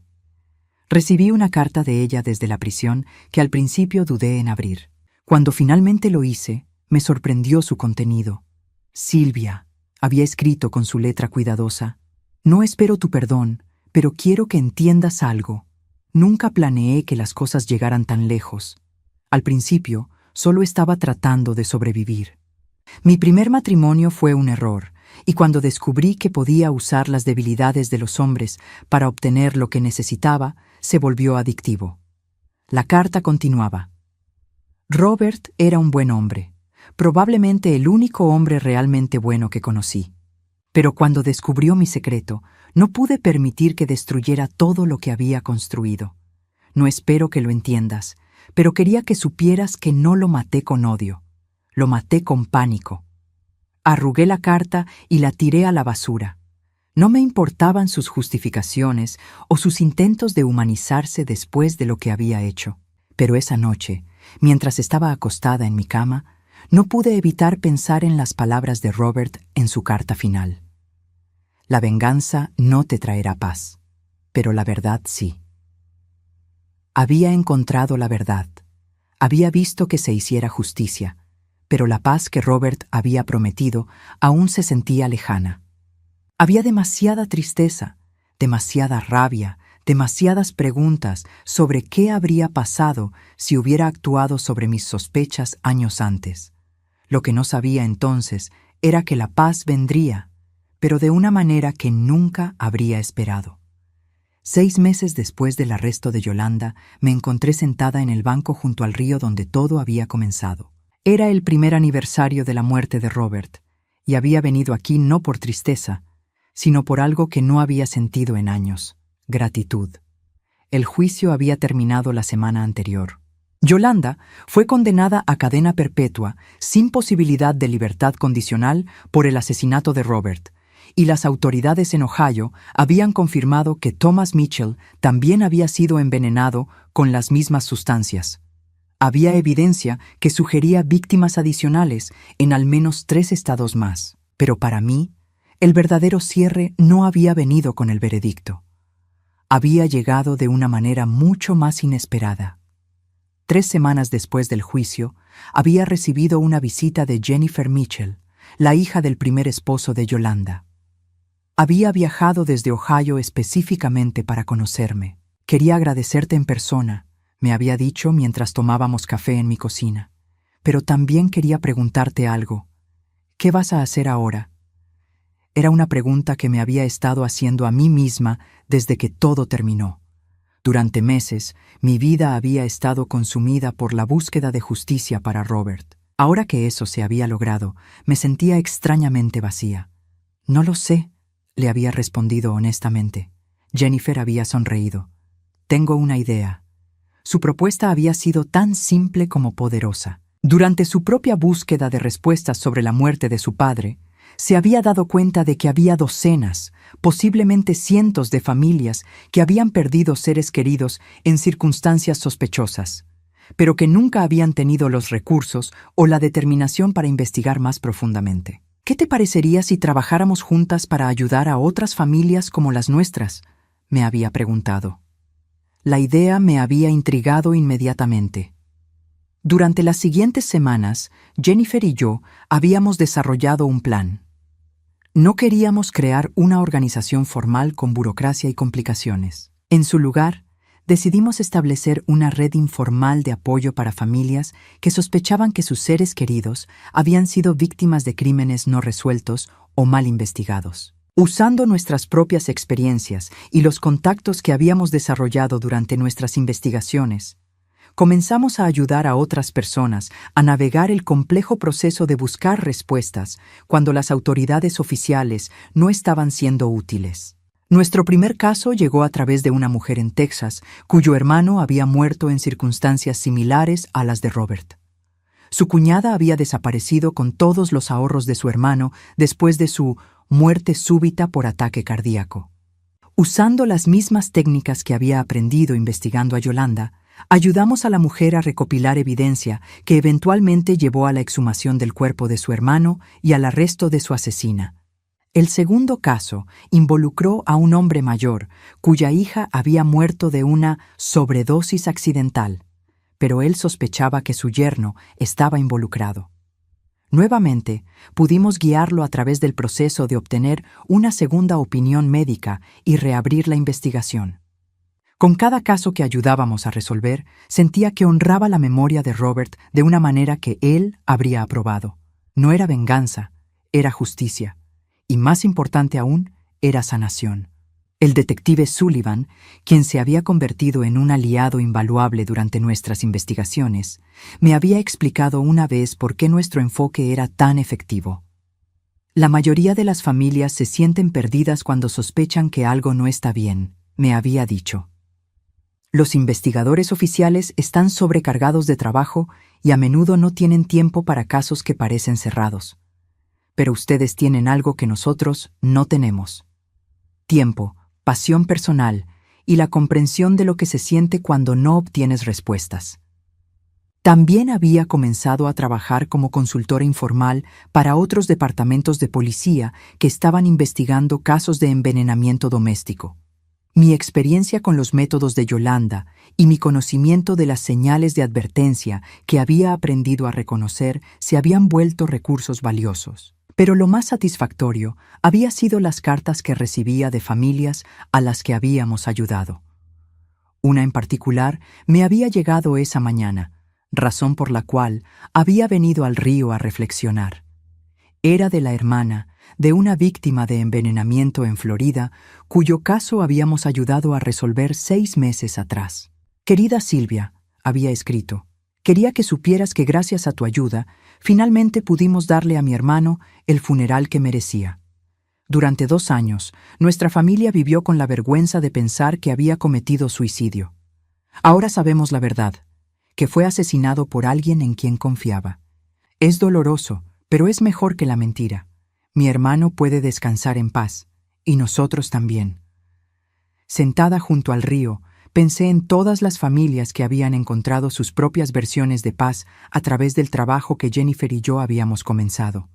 Recibí una carta de ella desde la prisión que al principio dudé en abrir. Cuando finalmente lo hice, me sorprendió su contenido. Silvia, había escrito con su letra cuidadosa, no espero tu perdón, pero quiero que entiendas algo. Nunca planeé que las cosas llegaran tan lejos. Al principio, solo estaba tratando de sobrevivir. Mi primer matrimonio fue un error, y cuando descubrí que podía usar las debilidades de los hombres para obtener lo que necesitaba, se volvió adictivo. La carta continuaba. Robert era un buen hombre, probablemente el único hombre realmente bueno que conocí. Pero cuando descubrió mi secreto, no pude permitir que destruyera todo lo que había construido. No espero que lo entiendas, pero quería que supieras que no lo maté con odio. Lo maté con pánico. Arrugué la carta y la tiré a la basura. No me importaban sus justificaciones o sus intentos de humanizarse después de lo que había hecho. Pero esa noche, mientras estaba acostada en mi cama, no pude evitar pensar en las palabras de Robert en su carta final. La venganza no te traerá paz, pero la verdad sí. Había encontrado la verdad. Había visto que se hiciera justicia, pero la paz que Robert había prometido aún se sentía lejana. Había demasiada tristeza, demasiada rabia, demasiadas preguntas sobre qué habría pasado si hubiera actuado sobre mis sospechas años antes. Lo que no sabía entonces era que la paz vendría, pero de una manera que nunca habría esperado. 6 meses después del arresto de Yolanda, me encontré sentada en el banco junto al río donde todo había comenzado. Era el primer aniversario de la muerte de Robert, y había venido aquí no por tristeza, sino por algo que no había sentido en años: gratitud. El juicio había terminado la semana anterior. Yolanda fue condenada a cadena perpetua, sin posibilidad de libertad condicional, por el asesinato de Robert, y las autoridades en Ohio habían confirmado que Thomas Mitchell también había sido envenenado con las mismas sustancias. Había evidencia que sugería víctimas adicionales en al menos 3 estados más. Pero para mí, el verdadero cierre no había venido con el veredicto. Había llegado de una manera mucho más inesperada. 3 semanas después del juicio, había recibido una visita de Jennifer Mitchell, la hija del primer esposo de Yolanda. Había viajado desde Ohio específicamente para conocerme. Quería agradecerte en persona, me había dicho mientras tomábamos café en mi cocina. Pero también quería preguntarte algo. ¿Qué vas a hacer ahora? Era una pregunta que me había estado haciendo a mí misma desde que todo terminó. Durante meses, mi vida había estado consumida por la búsqueda de justicia para Robert. Ahora que eso se había logrado, me sentía extrañamente vacía. No lo sé, le había respondido honestamente. Jennifer había sonreído. Tengo una idea. Su propuesta había sido tan simple como poderosa. Durante su propia búsqueda de respuestas sobre la muerte de su padre, se había dado cuenta de que había docenas, posiblemente cientos de familias que habían perdido seres queridos en circunstancias sospechosas, pero que nunca habían tenido los recursos o la determinación para investigar más profundamente. ¿Qué te parecería si trabajáramos juntas para ayudar a otras familias como las nuestras?, me había preguntado. La idea me había intrigado inmediatamente. Durante las siguientes semanas, Jennifer y yo habíamos desarrollado un plan. No queríamos crear una organización formal con burocracia y complicaciones. En su lugar, decidimos establecer una red informal de apoyo para familias que sospechaban que sus seres queridos habían sido víctimas de crímenes no resueltos o mal investigados. Usando nuestras propias experiencias y los contactos que habíamos desarrollado durante nuestras investigaciones, Comenzamos a ayudar a otras personas a navegar el complejo proceso de buscar respuestas cuando las autoridades oficiales no estaban siendo útiles. Nuestro primer caso llegó a través de una mujer en Texas, cuyo hermano había muerto en circunstancias similares a las de Robert. Su cuñada había desaparecido con todos los ahorros de su hermano después de su muerte súbita por ataque cardíaco. Usando las mismas técnicas que había aprendido investigando a Yolanda, ayudamos a la mujer a recopilar evidencia que eventualmente llevó a la exhumación del cuerpo de su hermano y al arresto de su asesina. El segundo caso involucró a un hombre mayor, cuya hija había muerto de una sobredosis accidental, pero él sospechaba que su yerno estaba involucrado. Nuevamente, pudimos guiarlo a través del proceso de obtener una segunda opinión médica y reabrir la investigación. Con cada caso que ayudábamos a resolver, sentía que honraba la memoria de Robert de una manera que él habría aprobado. No era venganza, era justicia. Y más importante aún, era sanación. El detective Sullivan, quien se había convertido en un aliado invaluable durante nuestras investigaciones, me había explicado una vez por qué nuestro enfoque era tan efectivo. La mayoría de las familias se sienten perdidas cuando sospechan que algo no está bien, me había dicho. Los investigadores oficiales están sobrecargados de trabajo y a menudo no tienen tiempo para casos que parecen cerrados. Pero ustedes tienen algo que nosotros no tenemos: tiempo, pasión personal y la comprensión de lo que se siente cuando no obtienes respuestas. También había comenzado a trabajar como consultora informal para otros departamentos de policía que estaban investigando casos de envenenamiento doméstico. Mi experiencia con los métodos de Yolanda y mi conocimiento de las señales de advertencia que había aprendido a reconocer se habían vuelto recursos valiosos. Pero lo más satisfactorio había sido las cartas que recibía de familias a las que habíamos ayudado. Una en particular me había llegado esa mañana, razón por la cual había venido al río a reflexionar. Era de la hermana de una víctima de envenenamiento en Florida, cuyo caso habíamos ayudado a resolver 6 meses atrás. Querida Silvia, había escrito, quería que supieras que gracias a tu ayuda, finalmente pudimos darle a mi hermano el funeral que merecía. Durante 2 años, nuestra familia vivió con la vergüenza de pensar que había cometido suicidio. Ahora sabemos la verdad, que fue asesinado por alguien en quien confiaba. Es doloroso, pero es mejor que la mentira. Mi hermano puede descansar en paz, y nosotros también. Sentada junto al río, pensé en todas las familias que habían encontrado sus propias versiones de paz a través del trabajo que Jennifer y yo habíamos comenzado.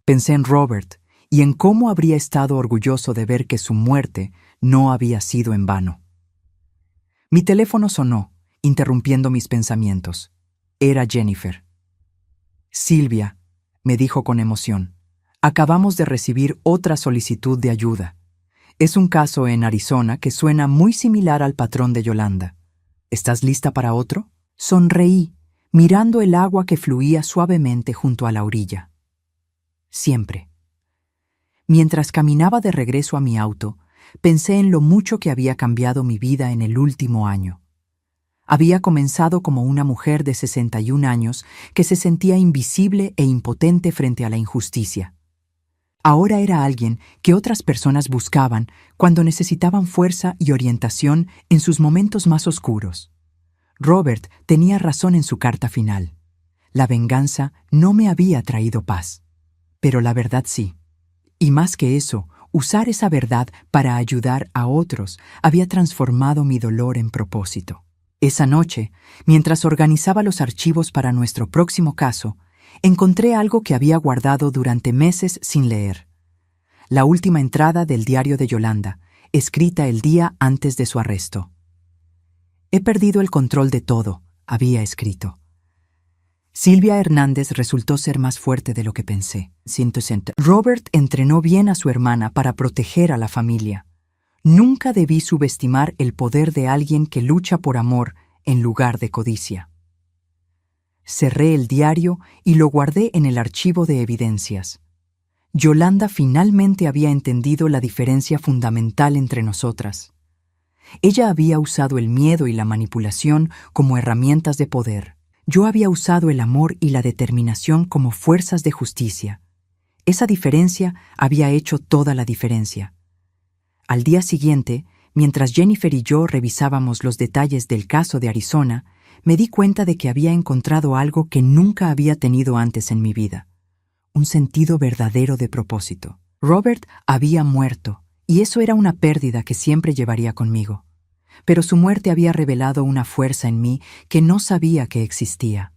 Pensé en Robert y en cómo habría estado orgulloso de ver que su muerte no había sido en vano. Mi teléfono sonó, interrumpiendo mis pensamientos. Era Jennifer. Silvia, me dijo con emoción, acabamos de recibir otra solicitud de ayuda. Es un caso en Arizona que suena muy similar al patrón de Yolanda. ¿Estás lista para otro? Sonreí, mirando el agua que fluía suavemente junto a la orilla. Siempre. Mientras caminaba de regreso a mi auto, pensé en lo mucho que había cambiado mi vida en el último año. Había comenzado como una mujer de 61 años que se sentía invisible e impotente frente a la injusticia. Ahora era alguien que otras personas buscaban cuando necesitaban fuerza y orientación en sus momentos más oscuros. Robert tenía razón en su carta final. La venganza no me había traído paz, pero la verdad sí. Y más que eso, usar esa verdad para ayudar a otros había transformado mi dolor en propósito. Esa noche, mientras organizaba los archivos para nuestro próximo caso, encontré algo que había guardado durante meses sin leer. La última entrada del diario de Yolanda, escrita el día antes de su arresto. He perdido el control de todo, había escrito. Silvia Hernández resultó ser más fuerte de lo que pensé. Robert entrenó bien a su hermana para proteger a la familia. Nunca debí subestimar el poder de alguien que lucha por amor en lugar de codicia. Cerré el diario y lo guardé en el archivo de evidencias. Yolanda finalmente había entendido la diferencia fundamental entre nosotras. Ella había usado el miedo y la manipulación como herramientas de poder. Yo había usado el amor y la determinación como fuerzas de justicia. Esa diferencia había hecho toda la diferencia. Al día siguiente, mientras Jennifer y yo revisábamos los detalles del caso de Arizona, me di cuenta de que había encontrado algo que nunca había tenido antes en mi vida: un sentido verdadero de propósito. Robert había muerto, y eso era una pérdida que siempre llevaría conmigo. Pero su muerte había revelado una fuerza en mí que no sabía que existía.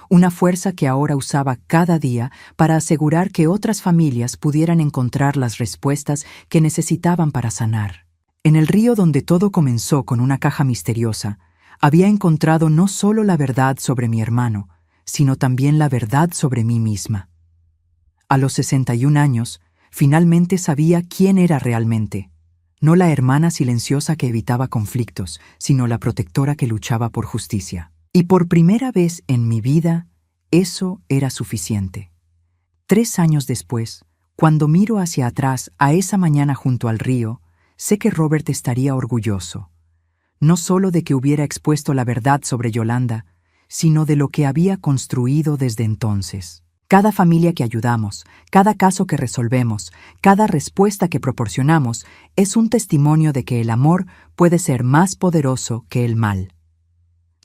Una fuerza que ahora usaba cada día para asegurar que otras familias pudieran encontrar las respuestas que necesitaban para sanar. En el río donde todo comenzó con una caja misteriosa, había encontrado no solo la verdad sobre mi hermano, sino también la verdad sobre mí misma. A los 61 años, finalmente sabía quién era realmente. No la hermana silenciosa que evitaba conflictos, sino la protectora que luchaba por justicia. Y por primera vez en mi vida, eso era suficiente. 3 años después, cuando miro hacia atrás a esa mañana junto al río, sé que Robert estaría orgulloso, no solo de que hubiera expuesto la verdad sobre Yolanda, sino de lo que había construido desde entonces. Cada familia que ayudamos, cada caso que resolvemos, cada respuesta que proporcionamos es un testimonio de que el amor puede ser más poderoso que el mal.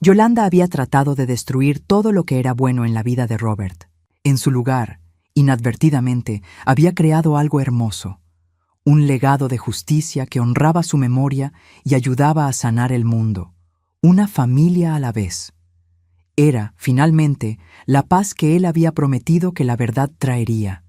Yolanda había tratado de destruir todo lo que era bueno en la vida de Robert. En su lugar, inadvertidamente, había creado algo hermoso: un legado de justicia que honraba su memoria y ayudaba a sanar el mundo, una familia a la vez. Era, finalmente, la paz que él había prometido que la verdad traería.